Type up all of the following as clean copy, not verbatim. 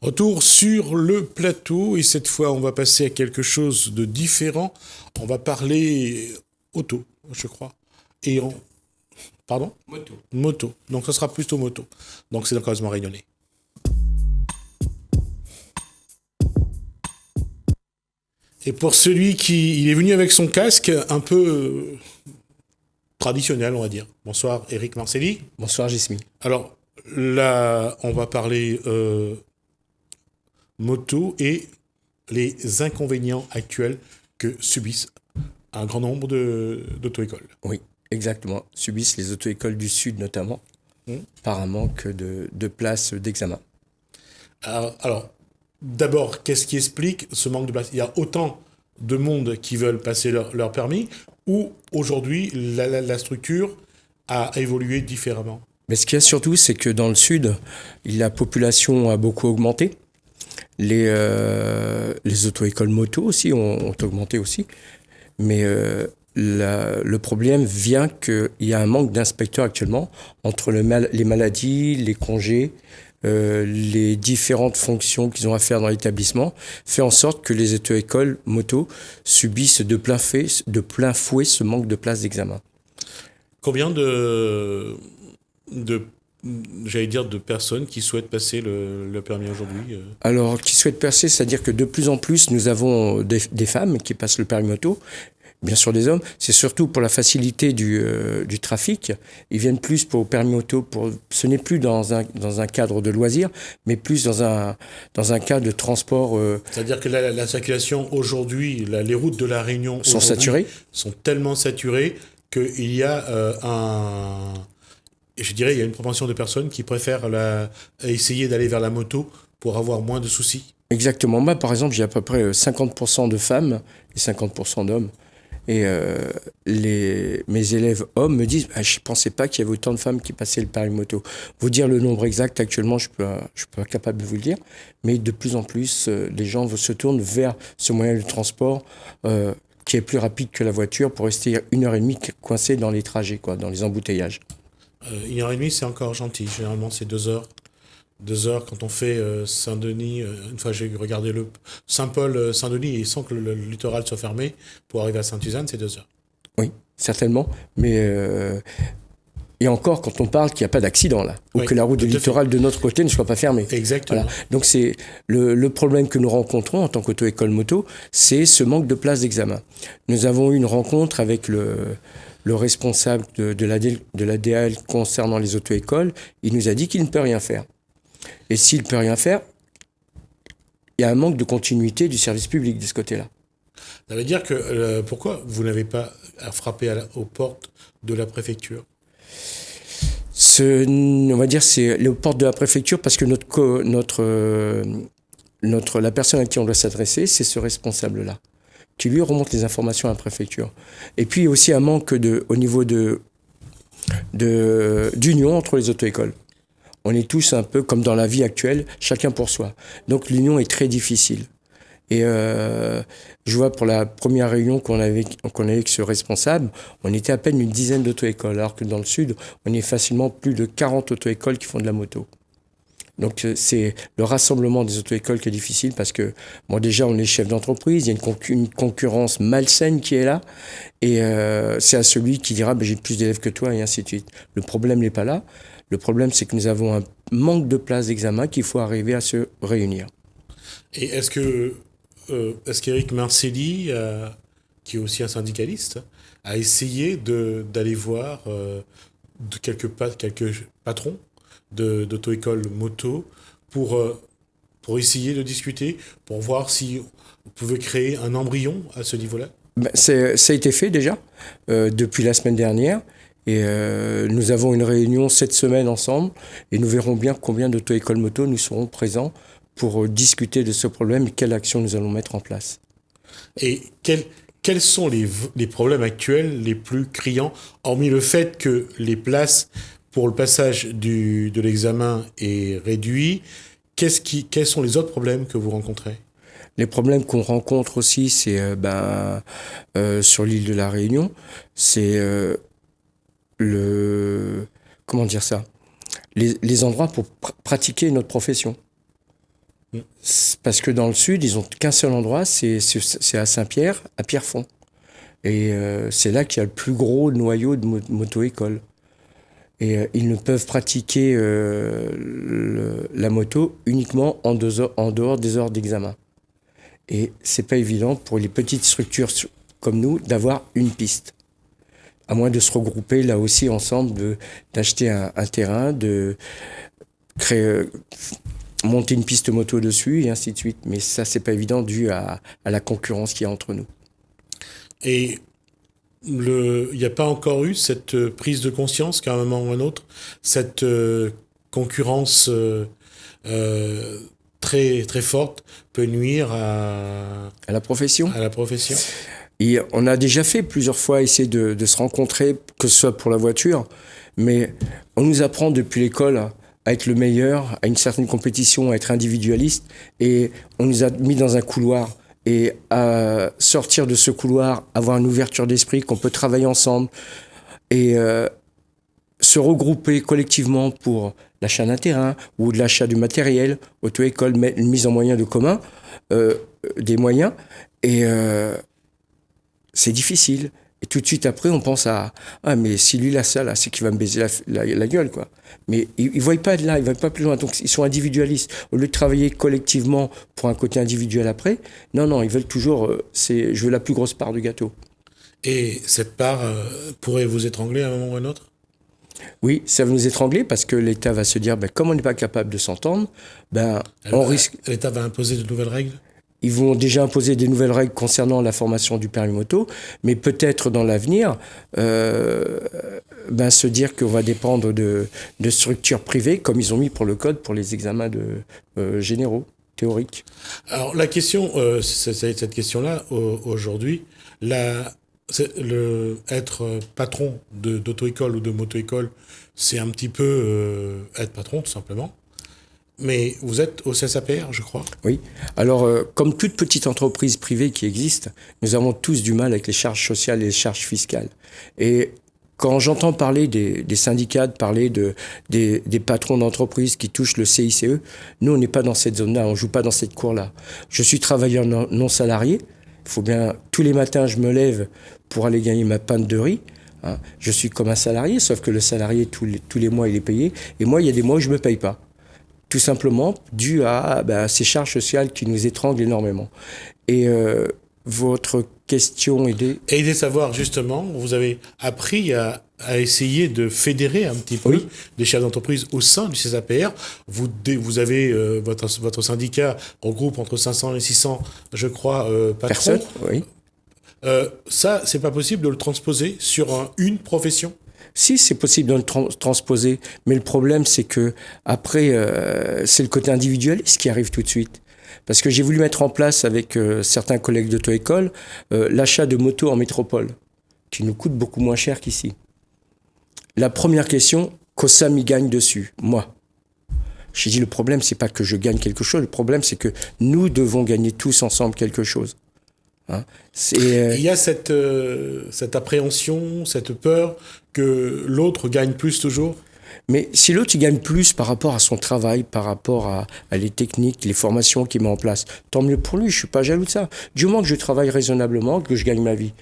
Retour sur le plateau et cette fois on va passer à quelque chose de différent. On va parler auto, je crois. Et on... Pardon ? Moto. Moto. Donc ce sera plutôt moto. Donc c'est dans Croisement Réunionnais. Et pour celui qui il est venu avec son casque un peu traditionnel, on va dire. Bonsoir Eric Marcelli. Bonsoir Gismi. Alors là, on va parler moto et les inconvénients actuels que subissent un grand nombre d'auto-écoles. Oui, exactement. Subissent les auto-écoles du Sud notamment, par un manque de places d'examen. Alors, d'abord, qu'est-ce qui explique ce manque de place ? Il y a autant de monde qui veulent passer leur permis ou aujourd'hui la structure a évolué différemment ? Mais ce qu'il y a surtout, c'est que dans le Sud, la population a beaucoup augmenté. Les auto-écoles moto aussi ont augmenté aussi. Mais le problème vient qu'il y a un manque d'inspecteurs actuellement entre les maladies, les congés, les différentes fonctions qu'ils ont à faire dans l'établissement, fait en sorte que les auto-écoles moto subissent de plein fouet ce manque de places d'examen. Combien j'allais dire de personnes qui souhaitent passer le permis aujourd'hui Alors, qui souhaitent passer, c'est-à-dire que de plus en plus, nous avons des femmes qui passent le permis moto, bien sûr des hommes. C'est surtout pour la facilité du trafic. Ils viennent plus pour le permis moto. Ce n'est plus dans un cadre de loisir, mais plus dans un cadre de transport. C'est-à-dire que la circulation aujourd'hui, les routes de la Réunion sont saturées. Sont tellement saturées qu'il y a je dirais, il y a une propension de personnes qui préfèrent essayer d'aller vers la moto pour avoir moins de soucis. Exactement. Moi, par exemple, j'ai à peu près 50% de femmes et 50% d'hommes. Et mes élèves hommes me disent je ne pensais pas qu'il y avait autant de femmes qui passaient le permis moto. Vous dire le nombre exact actuellement, je suis pas capable de vous le dire. Mais de plus en plus, les gens se tournent vers ce moyen de transport qui est plus rapide que la voiture pour rester 1h30 coincé dans les trajets, dans les embouteillages. 1h30, c'est encore gentil. Généralement, c'est 2 heures. 2 heures quand on fait Saint-Denis. Une fois, j'ai regardé le Saint-Paul, Saint-Denis, et sans que le littoral soit fermé, pour arriver à Sainte-Suzanne, c'est 2 heures. Oui, certainement. Mais et encore, quand on parle qu'il n'y a pas d'accident là, ou que la route de littoral de notre côté ne soit pas fermée. Exactement. Voilà. Donc c'est le problème que nous rencontrons en tant qu'auto-école moto, c'est ce manque de place d'examen. Nous avons eu une rencontre avec le responsable de l'ADL concernant les auto-écoles. Il nous a dit qu'il ne peut rien faire. Et s'il ne peut rien faire, il y a un manque de continuité du service public de ce côté-là. Ça veut dire que pourquoi vous n'avez pas frappé aux portes de la préfecture ? On va dire c'est les portes de la préfecture parce que la personne à qui on doit s'adresser, c'est ce responsable-là, qui lui remonte les informations à la préfecture. Et puis il y a aussi un manque au niveau d'union entre les auto-écoles. On est tous un peu comme dans la vie actuelle, chacun pour soi. Donc l'union est très difficile. Et je vois pour la première réunion qu'on avait avec ce responsable, on était à peine une dizaine d'auto-écoles, alors que dans le Sud, on est facilement plus de 40 auto-écoles qui font de la moto. Donc c'est le rassemblement des auto-écoles qui est difficile parce que déjà on est chef d'entreprise, il y a une concurrence malsaine qui est là et c'est à celui qui dira j'ai plus d'élèves que toi et ainsi de suite. Le problème n'est pas là. Le problème, c'est que nous avons un manque de places d'examen qu'il faut arriver à se réunir. Et est-ce qu'Éric Marcelli, qui est aussi un syndicaliste, a essayé d'aller voir quelques patrons d'auto-école moto pour essayer de discuter, pour voir si on pouvait créer un embryon à ce niveau-là ? Ça a été fait déjà, depuis la semaine dernière. Et nous avons une réunion cette semaine ensemble et nous verrons bien combien d'auto-écoles moto nous serons présents pour discuter de ce problème et quelles actions nous allons mettre en place. Et quels sont les problèmes actuels les plus criants, hormis le fait que les places pour le passage de l'examen est réduit, quels sont les autres problèmes que vous rencontrez ? Les problèmes qu'on rencontre aussi, c'est sur l'île de la Réunion, c'est comment dire ça ? Les endroits pour pratiquer notre profession. Parce que dans le sud, ils ont qu'un seul endroit, c'est à Saint-Pierre, à Pierrefonds. Et c'est là qu'il y a le plus gros noyau de moto-école. Et ils ne peuvent pratiquer la moto uniquement en dehors des heures d'examen. Et c'est pas évident pour les petites structures comme nous d'avoir une piste. À moins de se regrouper là aussi ensemble, d'acheter un terrain, de créer, monter une piste moto dessus et ainsi de suite. Mais ça, c'est pas évident dû à la concurrence qu'il y a entre nous. Et il n'y a pas encore eu cette prise de conscience qu'à un moment ou à un autre, cette concurrence très, très forte peut nuire à la profession. À la profession. Et on a déjà fait plusieurs fois essayer de se rencontrer, que ce soit pour la voiture, mais on nous apprend depuis l'école à être le meilleur, à une certaine compétition, à être individualiste, et on nous a mis dans un couloir. Et à sortir de ce couloir, avoir une ouverture d'esprit, qu'on peut travailler ensemble et se regrouper collectivement pour l'achat d'un terrain ou de l'achat du matériel, auto-école, une mise en moyen de commun, des moyens. Et c'est difficile. Et tout de suite après, on pense à « Ah, mais si lui, là, ça, là, c'est qu'il va me baiser la gueule, quoi. » Mais ils ne voient pas de là, ils ne voient pas plus loin. Donc, ils sont individualistes. Au lieu de travailler collectivement pour un côté individuel après, non, ils veulent toujours je veux la plus grosse part du gâteau. Et cette part pourrait vous étrangler à un moment ou à un autre ? Oui, ça va nous étrangler parce que l'État va se dire, comme on n'est pas capable de s'entendre, on risque... L'État va imposer de nouvelles règles ? Ils vont déjà imposer des nouvelles règles concernant la formation du permis moto, mais peut-être dans l'avenir, se dire qu'on va dépendre de structures privées, comme ils ont mis pour le code, pour les examens généraux, théoriques. Alors la question, cette question-là, aujourd'hui, être patron d'auto-école ou de moto-école, c'est un petit peu être patron, tout simplement. Mais vous êtes au CSAPR, je crois. Oui. Alors, comme toute petite entreprise privée qui existe, nous avons tous du mal avec les charges sociales et les charges fiscales. Et quand j'entends parler des syndicats, parler des patrons d'entreprise qui touchent le CICE, nous, on n'est pas dans cette zone-là, on ne joue pas dans cette cour-là. Je suis travailleur non salarié. Il faut bien, tous les matins, je me lève pour aller gagner ma pinte de riz. Hein. Je suis comme un salarié, sauf que le salarié, tous les mois, il est payé. Et moi, il y a des mois où je ne me paye pas. Tout simplement dû à ces charges sociales qui nous étranglent énormément. Et votre question est de savoir, justement, vous avez appris à essayer de fédérer un petit peu des chefs d'entreprise au sein du CSAPR. Vous avez, votre syndicat regroupe entre 500 et 600, je crois, patrons. Personne, oui. Ça, c'est pas possible de le transposer sur une profession ? Si, c'est possible de le transposer, mais le problème, c'est que après, c'est le côté individualiste qui arrive tout de suite. Parce que j'ai voulu mettre en place avec certains collègues d'auto-école l'achat de motos en métropole, qui nous coûte beaucoup moins cher qu'ici. La première question, qu'Ossam y gagne dessus, moi. J'ai dit, le problème, c'est pas que je gagne quelque chose, le problème, c'est que nous devons gagner tous ensemble quelque chose. Hein, il y a cette appréhension, cette peur que l'autre gagne plus toujours. Mais si l'autre il gagne plus par rapport à son travail, par rapport à les techniques, les formations qu'il met en place, tant mieux pour lui, je suis pas jaloux de ça. Du moment que je travaille raisonnablement, que je gagne ma vie.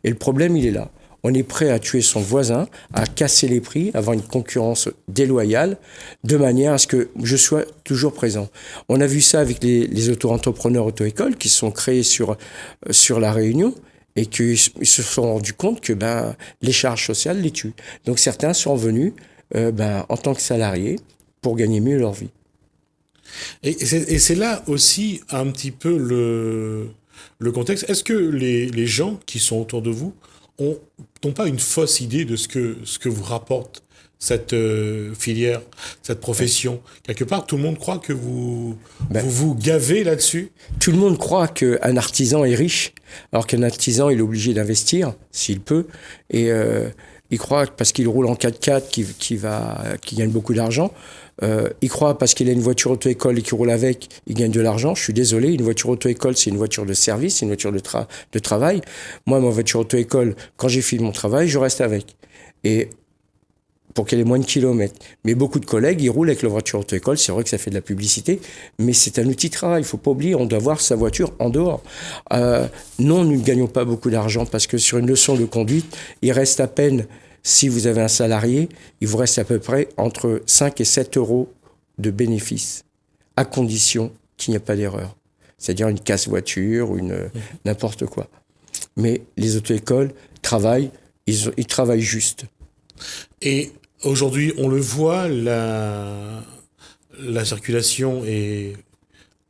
Et le problème, il est là. On est prêt à tuer son voisin, à casser les prix, à avoir une concurrence déloyale, de manière à ce que je sois toujours présent. On a vu ça avec les auto-entrepreneurs auto-écoles qui se sont créés sur La Réunion et qui se sont rendus compte que les charges sociales les tuent. Donc certains sont venus en tant que salariés pour gagner mieux leur vie. Et c'est là aussi un petit peu le contexte. Est-ce que les gens qui sont autour de vous n'ont pas une fausse idée de ce que vous rapporte cette filière, cette profession ? Quelque part, tout le monde croit que vous gavez là-dessus. Tout le monde croit qu'un artisan est riche, alors qu'un artisan il est obligé d'investir, s'il peut, et il croit parce qu'il roule en 4x4 qu'il gagne beaucoup d'argent. Il croit parce qu'il a une voiture auto-école et qu'il roule avec, il gagne de l'argent. Je suis désolé, une voiture auto-école, c'est une voiture de service, c'est une voiture de travail. Moi, ma voiture auto-école, quand j'ai fini mon travail, je reste avec. Et pour qu'elle ait moins de kilomètres. Mais beaucoup de collègues, ils roulent avec leur voiture auto-école. C'est vrai que ça fait de la publicité, mais c'est un outil de travail. Il ne faut pas oublier, on doit avoir sa voiture en dehors. Non, nous ne gagnons pas beaucoup d'argent parce que sur une leçon de conduite, il reste à peine, si vous avez un salarié, il vous reste à peu près entre 5 et 7 euros de bénéfices, à condition qu'il n'y ait pas d'erreur. C'est-à-dire une casse-voiture, n'importe quoi. Mais les auto-écoles travaillent, ils travaillent juste. Et aujourd'hui, on le voit, la circulation est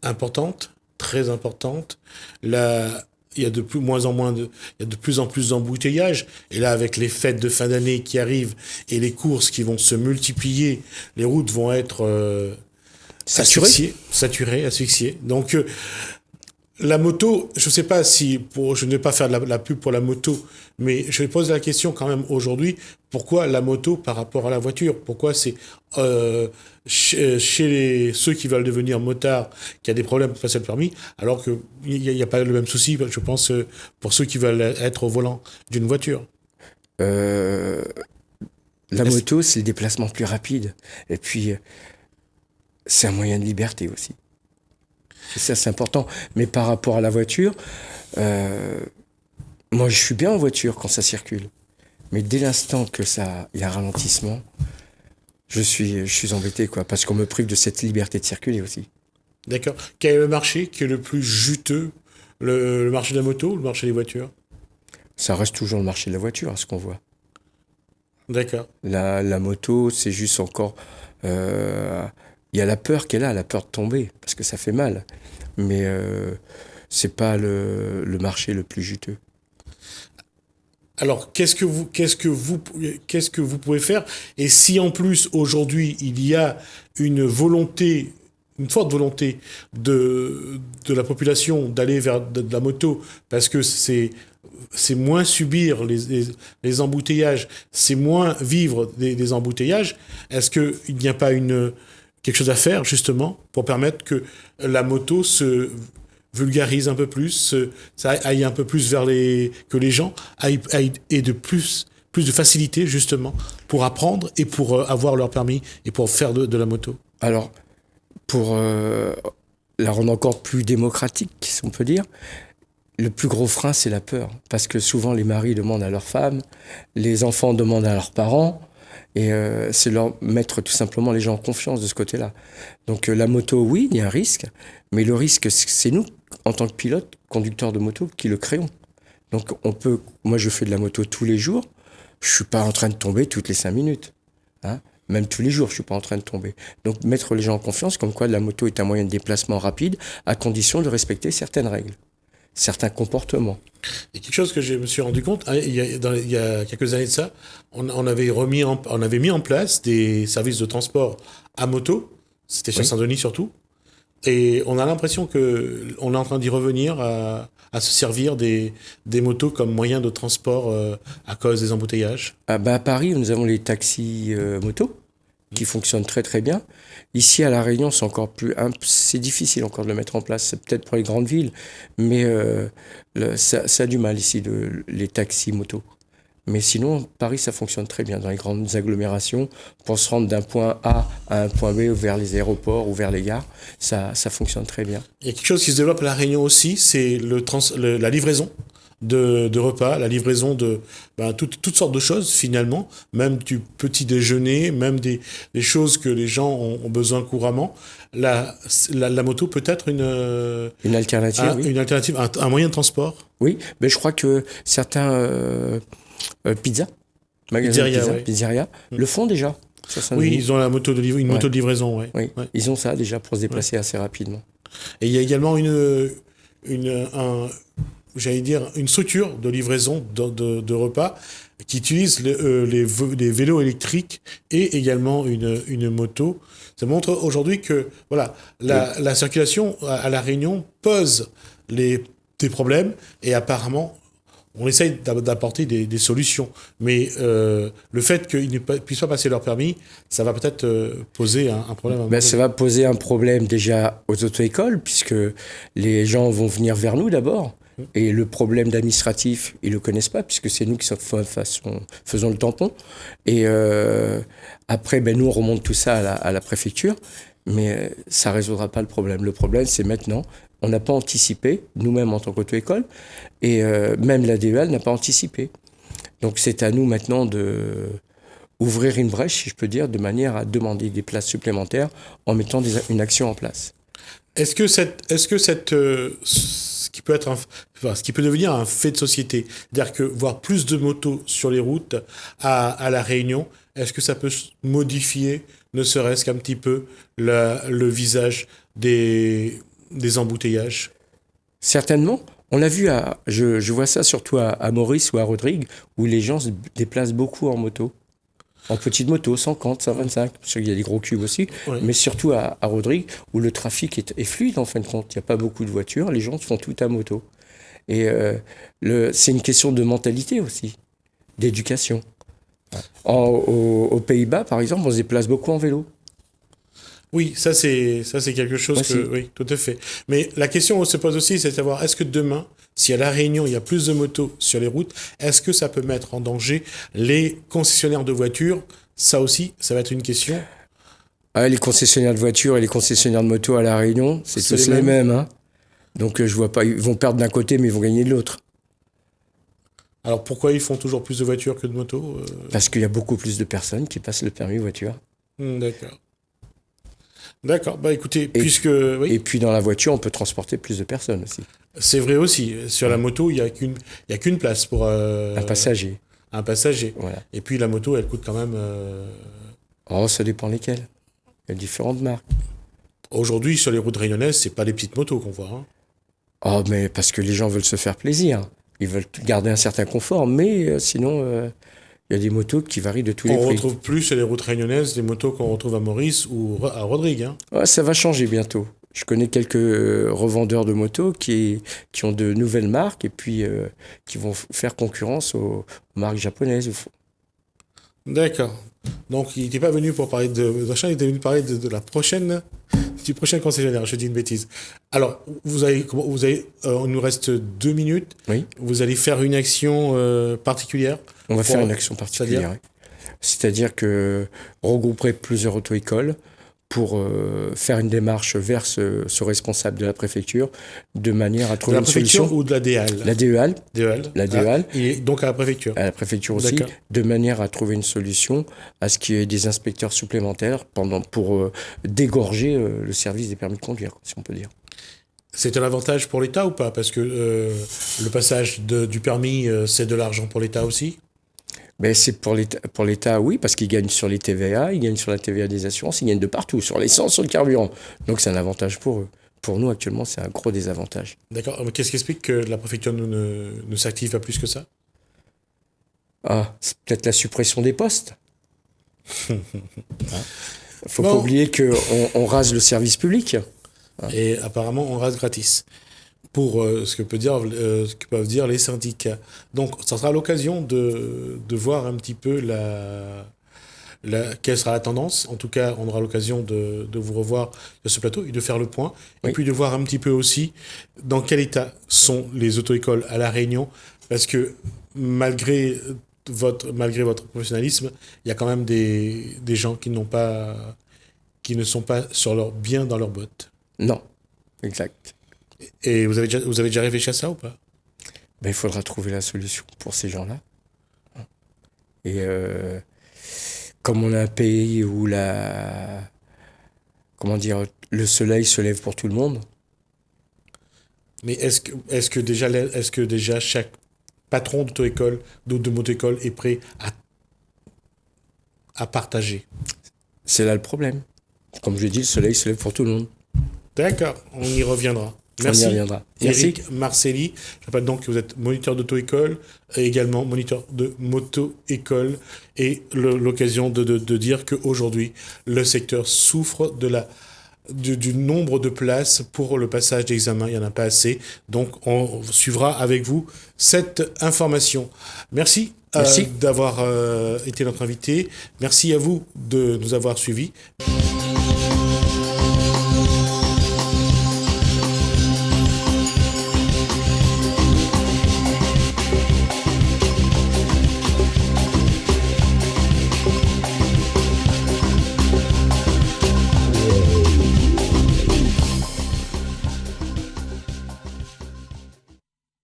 importante, très importante. Là, il y a de plus en plus d'embouteillages. Et là, avec les fêtes de fin d'année qui arrivent et les courses qui vont se multiplier, les routes vont être saturées, asphyxiées. Donc, la moto, je ne sais pas si, je ne vais pas faire de la pub pour la moto, mais je vais poser la question quand même aujourd'hui, pourquoi la moto par rapport à la voiture? Pourquoi c'est chez ceux qui veulent devenir motards qu'il y a des problèmes pour passer le permis, alors qu'il n'y a pas le même souci, je pense, pour ceux qui veulent être au volant d'une voiture? La moto, c'est le déplacement plus rapide. Et puis, c'est un moyen de liberté aussi. Et ça, c'est important. Mais par rapport à la voiture, moi, je suis bien en voiture quand ça circule. Mais dès l'instant que il y a un ralentissement, je suis embêté, quoi, parce qu'on me prive de cette liberté de circuler aussi. D'accord. Quel est le marché qui est le plus juteux? Le marché de la moto ou le marché des voitures? Ça reste toujours le marché de la voiture, à ce qu'on voit. D'accord. La moto, c'est juste encore... Il y a la peur qu'elle a, la peur de tomber, parce que ça fait mal. Mais c'est pas le marché le plus juteux. Alors, qu'est-ce que vous pouvez faire? Et si en plus, aujourd'hui, il y a une forte volonté de la population d'aller vers de la moto, parce que c'est moins subir les embouteillages, c'est moins vivre des embouteillages, est-ce qu'il n'y a pas quelque chose à faire, justement, pour permettre que la moto se vulgarise un peu plus, ça aille un peu plus que les gens aient de plus de facilité, justement, pour apprendre et pour avoir leur permis et pour faire de la moto? Alors, pour la rendre encore plus démocratique, si on peut dire, le plus gros frein, c'est la peur. Parce que souvent, les maris demandent à leurs femmes, les enfants demandent à leurs parents, et c'est leur mettre tout simplement les gens en confiance de ce côté-là. Donc la moto, oui, il y a un risque, mais le risque, c'est nous, en tant que pilote, conducteurs de moto, qui le créons. Donc moi je fais de la moto tous les jours, je suis pas en train de tomber toutes les 5 minutes. Hein. Même tous les jours, je suis pas en train de tomber. Donc mettre les gens en confiance, comme quoi la moto est un moyen de déplacement rapide, à condition de respecter certaines règles, certains comportements. Et quelque chose que je me suis rendu compte, il y a quelques années de ça, on avait mis en place des services de transport à moto, c'était sur Saint-Denis surtout, et on a l'impression qu'on est en train d'y revenir à se servir des motos comme moyen de transport à cause des embouteillages. À Paris, nous avons les taxis motos qui fonctionnent très très bien. Ici à La Réunion, c'est difficile encore de le mettre en place. C'est peut-être pour les grandes villes, mais ça a du mal ici, les taxis motos. Mais sinon, Paris, ça fonctionne très bien dans les grandes agglomérations. Pour se rendre d'un point A à un point B, vers les aéroports ou vers les gares, ça fonctionne très bien. Il y a quelque chose qui se développe à La Réunion aussi, c'est la livraison de repas, la livraison de toutes sortes de choses finalement, même du petit déjeuner, même des choses que les gens ont besoin couramment. La moto peut être une alternative, oui. Une alternative, un moyen de transport. Oui, mais je crois que certains pizzeria, le font déjà. Oui, ils ont moto de livraison, ouais. Oui, ouais. Ils ont ça déjà pour se déplacer assez rapidement. Et il y a également j'allais dire, une structure de livraison de repas qui utilise les vélos électriques et également une moto. Ça montre aujourd'hui que voilà, la circulation à La Réunion pose des problèmes et apparemment on essaye d'apporter des solutions. Mais le fait qu'ils ne puissent pas passer leur permis, ça va peut-être poser un problème. Ça va poser un problème déjà aux auto-écoles, puisque les gens vont venir vers nous d'abord. Et le problème administratif, ils ne le connaissent pas, puisque c'est nous qui faisons le tampon. Et après, nous, on remonte tout ça à la préfecture, mais ça ne résoudra pas le problème. Le problème, c'est maintenant, on n'a pas anticipé, nous-mêmes en tant qu'auto-école, et même la DEAL n'a pas anticipé. Donc c'est à nous maintenant d'ouvrir une brèche, si je peux dire, de manière à demander des places supplémentaires en mettant une action en place. Est-ce que ce qui peut ce qui peut devenir un fait de société, c'est-à-dire que voir plus de motos sur les routes à La Réunion, est-ce que ça peut modifier, ne serait-ce qu'un petit peu, le visage des embouteillages? Certainement. On l'a vu, je vois ça surtout à Maurice ou à Rodrigue, où les gens se déplacent beaucoup en moto. En petite moto, 150, 125, parce qu'il y a des gros cubes aussi, ouais. Mais surtout à Rodrigue, où le trafic est fluide en fin de compte. Il n'y a pas beaucoup de voitures, les gens font tout à moto. Et c'est une question de mentalité aussi, d'éducation. Aux Pays-Bas, par exemple, on se déplace beaucoup en vélo. Oui, ça c'est quelque chose que... Oui, tout à fait. Mais la question se pose aussi, c'est de savoir, est-ce que demain, si à La Réunion, il y a plus de motos sur les routes, est-ce que ça peut mettre en danger les concessionnaires de voitures? Ça aussi, ça va être une question. Les concessionnaires de voitures et les concessionnaires de motos à La Réunion, c'est tous les mêmes. Hein. Donc je vois pas, ils vont perdre d'un côté, mais ils vont gagner de l'autre. Alors pourquoi ils font toujours plus de voitures que de motos Parce qu'il y a beaucoup plus de personnes qui passent le permis voiture. D'accord. D'accord, bah écoutez, oui. Et puis dans la voiture, on peut transporter plus de personnes aussi. C'est vrai aussi. Sur la moto, il y a qu'une place pour... un passager. Un passager. Voilà. Et puis la moto, elle coûte quand même... Oh, ça dépend lesquelles. Il y a différentes marques. Aujourd'hui, sur les routes réunionnaises, c'est pas les petites motos qu'on voit. Hein. Oh, mais parce que les gens veulent se faire plaisir. Ils veulent garder un certain confort, mais sinon... Il y a des motos qui varient de tous les prix. On retrouve plus sur les routes réunionnaises des motos qu'on retrouve à Maurice ou à Rodrigue. Hein. Ouais, ça va changer bientôt. Je connais quelques revendeurs de motos qui ont de nouvelles marques et puis qui vont faire concurrence aux marques japonaises. D'accord. Donc il n'était pas venu pour parler de machin, il était venu parler du prochain concessionnaire. Je dis une bêtise. Alors, il nous reste 2 minutes. Oui. Vous allez faire une action particulière. On va faire une action particulière. C'est-à-dire que regrouper plusieurs auto-écoles pour faire une démarche vers ce responsable de la préfecture de manière à trouver une solution. De la préfecture ou de la DEAL? La DEAL. La DEAL. Et donc à la préfecture. À la préfecture aussi, de manière à trouver une solution à ce qu'il y ait des inspecteurs supplémentaires pour dégorger le service des permis de conduire, si on peut dire. C'est un avantage pour l'État ou pas? Parce que le passage du permis, c'est de l'argent pour l'État aussi? Ben c'est pour l'État, oui, parce qu'ils gagnent sur les TVA, ils gagnent sur la TVA des assurances, ils gagnent de partout, sur l'essence, sur le carburant. Donc c'est un avantage pour eux. Pour nous, actuellement, c'est un gros désavantage. D'accord. Mais qu'est-ce qui explique que la préfecture ne s'active pas plus que ça? Ah, c'est peut-être la suppression des postes. Faut pas oublier qu'on rase le service public. Et apparemment, on rase gratis. Pour ce que peuvent dire les syndicats. Donc, ça sera l'occasion de voir un petit peu quelle sera la tendance. En tout cas, on aura l'occasion de vous revoir sur ce plateau et de faire le point. Oui. Et puis de voir un petit peu aussi dans quel état sont les auto-écoles à La Réunion. Parce que malgré votre professionnalisme, il y a quand même des gens qui ne sont pas bien dans leurs bottes. Non, exact. Et vous avez déjà réfléchi à ça ou pas? Ben, il faudra trouver la solution pour ces gens-là. Et comme on a un pays où le soleil se lève pour tout le monde. Mais est-ce que déjà chaque patron d'auto-école, de moto-école est prêt à partager? C'est là le problème. Comme je dis, le soleil se lève pour tout le monde. D'accord, on y reviendra. Merci. On y reviendra. Éric Marcelli. Je rappelle donc que vous êtes moniteur d'auto-école et également moniteur de moto-école et l'occasion de dire qu'aujourd'hui, le secteur souffre du nombre de places pour le passage d'examen. Il n'y en a pas assez. Donc, on suivra avec vous cette information. Merci. D'avoir été notre invité. Merci à vous de nous avoir suivis.